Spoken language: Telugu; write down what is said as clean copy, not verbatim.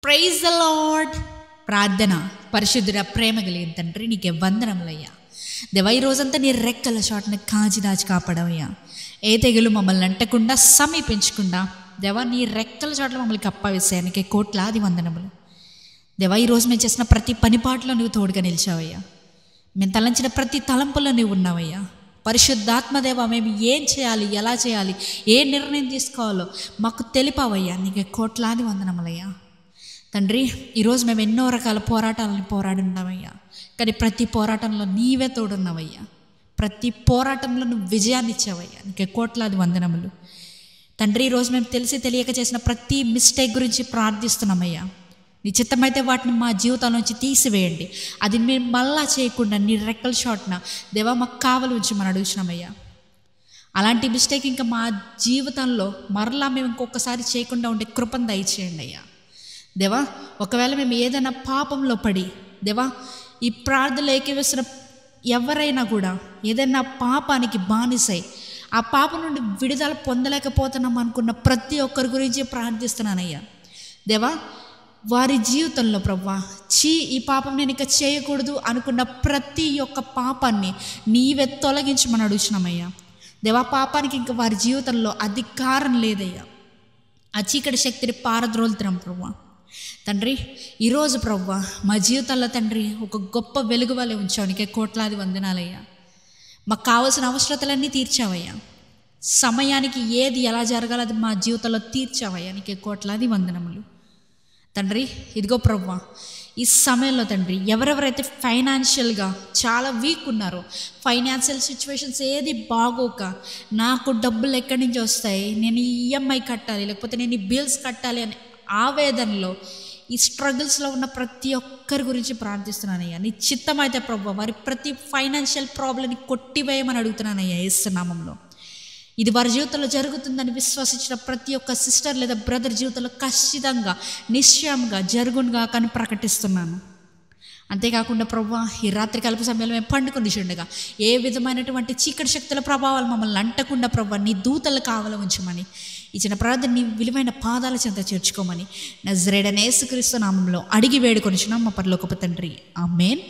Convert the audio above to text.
Praise the lord. ప్రార్థన. పరిశుద్ధుడ, ప్రేమ కలిగిన తండ్రి, నీకే వందనములయ్యా. దేవా, ఈ రోజంతా నీ రెక్కల చాటున కాచి దాచి కాపాడవయ్యా. ఏ తెగులు మమ్మల్ని అంటకుండా సమీపించకుండా దేవా నీ రెక్కల చాటున మమ్మల్ని కప్పవేసాయి. నీకే కోట్లాది వందనములు. దేవా, ఈరోజు మేము చేసిన ప్రతి పనిపాట్లో నువ్వు తోడుగా నిలిచావయ్యా. మేము తలంచిన ప్రతి తలంపులో నువ్వు ఉన్నావయ్యా. పరిశుద్ధాత్మదేవ, మేము ఏం చేయాలి, ఎలా చేయాలి, ఏ నిర్ణయం తీసుకోవాలో మాకు తెలిపావయ్యా. నీకే కోట్లాది వందనములయ్యా. తండ్రి, ఈరోజు మేము ఎన్నో రకాల పోరాటాలను పోరాడున్నామయ్యా. కానీ ప్రతి పోరాటంలో నీవే తోడున్నావయ్యా. ప్రతి పోరాటంలో నువ్వు విజయాన్ని ఇచ్చావయ్యా. నీకే కోట్లాది వందనములు. తండ్రి, ఈరోజు మేము తెలిసి తెలియక చేసిన ప్రతి మిస్టేక్ గురించి ప్రార్థిస్తున్నామయ్యా. నీ చిత్తమైతే వాటిని మా జీవితాల నుంచి తీసివేయండి. అది మేము మళ్ళా చేయకుండా నీ రెక్కల షాట్న దేవా మాకు కావలి ఉంచమని అడుగుతున్నామయ్యా. అలాంటి మిస్టేక్ ఇంకా మా జీవితంలో మరలా మేము ఇంకొకసారి చేయకుండా ఉండే కృపను దయచేయండి అయ్యా. దేవా, ఒకవేళ మేము ఏదైనా పాపంలో పడి దేవా ఈ ప్రార్థనలు ఏకీవేస్తున్న ఎవరైనా కూడా ఏదైనా పాపానికి బానిసై ఆ పాపం నుండి విడుదల పొందలేకపోతున్నాం అనుకున్న ప్రతి ఒక్కరి గురించి ప్రార్థిస్తున్నానయ్యా. దేవా, వారి జీవితంలో ప్రభువా ఈ పాపం నేను ఇక చేయకూడదు అనుకున్న ప్రతి ఒక్క పాపాన్ని నీవే తొలగించమని అడుగుతున్నామయ్యా. దేవా, పాపానికి ఇంకా వారి జీవితంలో అధికారం లేదయ్యా. ఆ చీకటి శక్తిని పారద్రోలుతున్నాం ప్రభువా. తండ్రి, ఈరోజు ప్రభువా మా జీవితాల్లో తండ్రి ఒక గొప్ప వెలుగు వలె ఉంచావు. నీకే కోట్లాది వందనాలయ్యా. మాకు కావాల్సిన అవసరతలన్నీ తీర్చావయ్యా. సమయానికి ఏది ఎలా జరగాలో అది మా జీవితంలో తీర్చావయ్యా. నీకే కోట్లాది వందనములు. తండ్రి, ఇదిగో ప్రభువా ఈ సమయంలో తండ్రి ఎవరెవరైతే ఫైనాన్షియల్గా చాలా వీక్ ఉన్నారో, ఫైనాన్షియల్ సిచ్యువేషన్స్ ఏది బాగోక నాకు డబ్బులు ఎక్కడి నుంచి వస్తాయి, నేను ఈ ఈఎంఐ కట్టాలి, లేకపోతే నేను ఈ బిల్స్ కట్టాలి అనే ఆవేదనలో ఈ స్ట్రగుల్స్లో ఉన్న ప్రతి ఒక్కరి గురించి ప్రార్థిస్తున్నానయ్యా. నీ చిత్తమైతే ప్రభువా వారి ప్రతి ఫైనాన్షియల్ ప్రాబ్లమ్ని కొట్టివేయమని అడుగుతున్నానయ్యా యేసు నామములో. ఇది వారి జీవితంలో జరుగుతుందని విశ్వసించిన ప్రతి ఒక్క సిస్టర్ లేదా బ్రదర్ జీవితంలో ఖచ్చితంగా నిశ్చయంగా జరుగునుగా కానీ ప్రకటిస్తున్నాను. అంతేకాకుండా ప్రభువా ఈ రాత్రి కల్ప సమయంలో మేము పండుకొని ఉండగా ఏ విధమైనటువంటి చీకటి శక్తుల ప్రభావాలు మమ్మల్ని అంటకుండా ప్రభువా నీ దూతలు కావాల ఉంచమని ఇచ్చిన ప్రార్థన నీ విలువైన పాదాల చెంత చేర్చుకోమని నజరేయుడైన యేసుక్రీస్తు నామములో అడిగి వేడుకొనిచున్నాం మా పరలోకపు తండ్రి. ఆమేన్.